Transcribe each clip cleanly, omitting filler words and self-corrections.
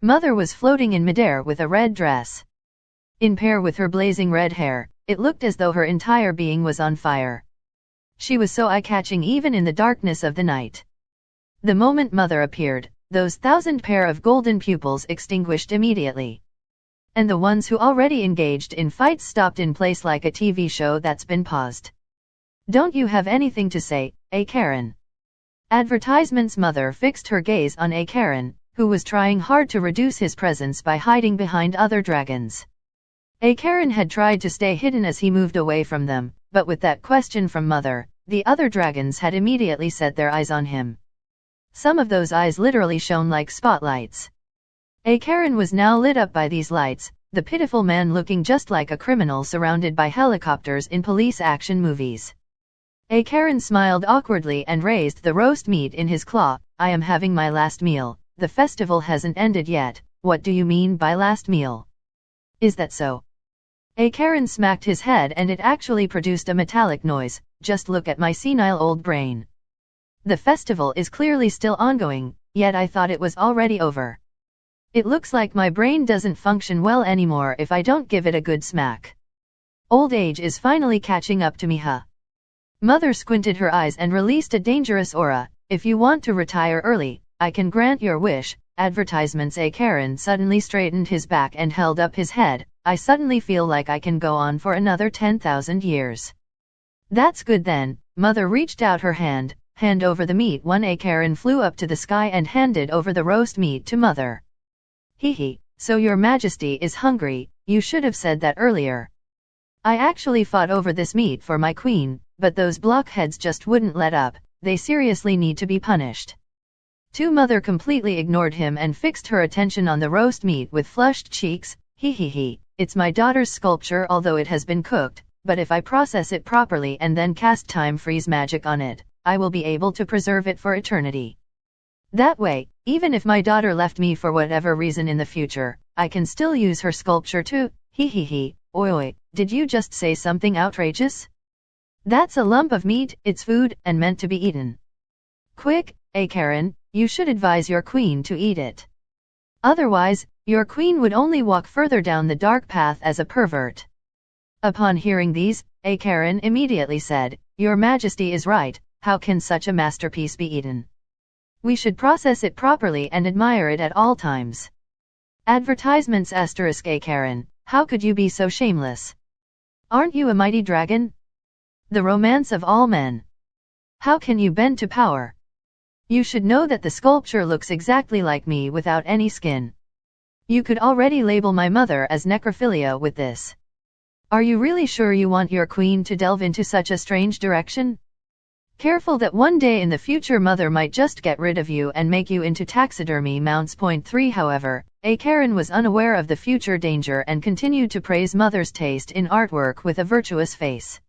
Mother was floating in midair with a red dress. In pair with her blazing red hair, it looked as though her entire being was on fire. She was so eye-catching even in the darkness of the night. The moment Mother appeared, those 1,000 pair of golden pupils extinguished immediately. And the ones who already engaged in fights stopped in place like a TV show that's been paused. Don't you have anything to say, Karen? Advertisement's mother fixed her gaze on Karen, who was trying hard to reduce his presence by hiding behind other dragons. Karen had tried to stay hidden as he moved away from them, but with that question from Mother, the other dragons had immediately set their eyes on him. Some of those eyes literally shone like spotlights. Karen was now lit up by these lights, the pitiful man looking just like a criminal surrounded by helicopters in police action movies. Karen smiled awkwardly and raised the roast meat in his claw. I am having my last meal. The festival hasn't ended yet. What do you mean by last meal? Is that so? Karen smacked his head and it actually produced a metallic noise. Just look at my senile old brain. The festival is clearly still ongoing, yet I thought it was already over. It looks like my brain doesn't function well anymore if I don't give it a good smack. Old age is finally catching up to me, huh? Mother squinted her eyes and released a dangerous aura. If you want to retire early, I can grant your wish. Advertisements. Karen suddenly straightened his back and held up his head. I suddenly feel like I can go on for another 10,000 years. That's good then. Mother reached out her hand. Hand over the meat. Karen flew up to the sky and handed over the roast meat to Mother. Hee, so your majesty is hungry. You should have said that earlier. I actually fought over this meat for my queen, but those blockheads just wouldn't let up. They seriously need to be punished. Mother completely ignored him and fixed her attention on the roast meat with flushed cheeks. Hee, it's my daughter's sculpture although it has been cooked, but if I process it properly and then cast time freeze magic on it, I will be able to preserve it for eternity. That way, even if my daughter left me for whatever reason in the future, I can still use her sculpture too. Hee. Oi, did you just say something outrageous? That's a lump of meat, it's food, and meant to be eaten. Quick, Karen, you should advise your queen to eat it. Otherwise, your queen would only walk further down the dark path as a pervert. Upon hearing these, Karen immediately said, Your Majesty is right, how can such a masterpiece be eaten? We should process it properly and admire it at all times. Advertisements *. Karen, how could you be so shameless? Aren't you a mighty dragon? The romance of all men. How can you bend to power? You should know that the sculpture looks exactly like me without any skin. You could already label my mother as necrophilia with this. Are you really sure you want your queen to delve into such a strange direction? Careful that one day in the future mother might just get rid of you and make you into taxidermy mounts. Point 3 However, Karen was unaware of the future danger and continued to praise mother's taste in artwork with a virtuous face.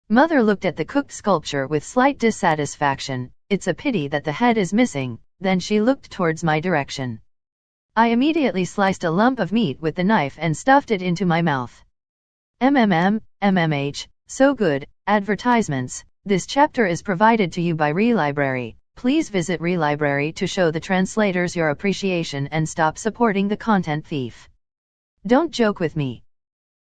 Mother looked at the cooked sculpture with slight dissatisfaction. It's a pity that the head is missing. Then she looked towards my direction. I immediately sliced a lump of meat with the knife and stuffed it into my mouth. MMH, so good. Advertisements. This chapter is provided to you by Relibrary. Please visit Relibrary to show the translators your appreciation and stop supporting the content thief. Don't joke with me.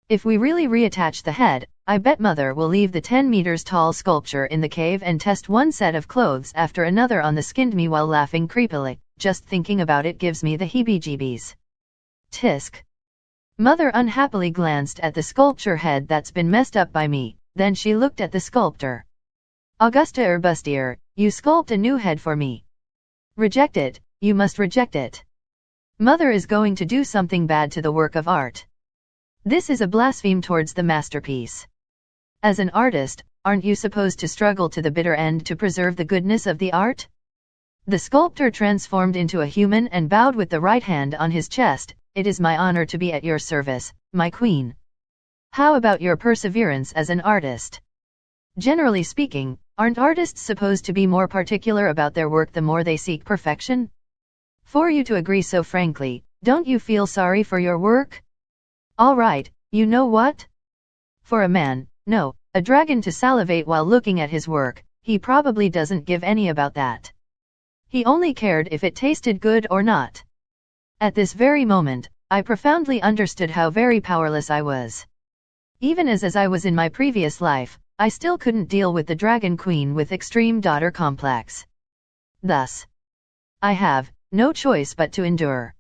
If we really reattach the head, I bet Mother will leave the 10 meters tall sculpture in the cave and test one set of clothes after another on the skinned me while laughing creepily. Just thinking about it gives me the heebie-jeebies. Tisk. Mother unhappily glanced at the sculpture head that's been messed up by me, then she looked at the sculptor. Augusta Erbustier, you sculpt a new head for me. Reject it, you must reject it. Mother is going to do something bad to the work of art. This is a blaspheme towards the masterpiece. As an artist, aren't you supposed to struggle to the bitter end to preserve the goodness of the art? The sculptor transformed into a human and bowed with the right hand on his chest. It is my honor to be at your service, my queen. How about your perseverance as an artist? Generally speaking, aren't artists supposed to be more particular about their work the more they seek perfection? For you to agree so frankly, don't you feel sorry for your work? All right, you know what? For a man, no, a dragon to salivate while looking at his work, he probably doesn't give any about that. He only cared if it tasted good or not. At this very moment, I profoundly understood how very powerless I was. Even as I was in my previous life, I still couldn't deal with the Dragon Queen with extreme daughter complex. Thus, I have no choice but to endure.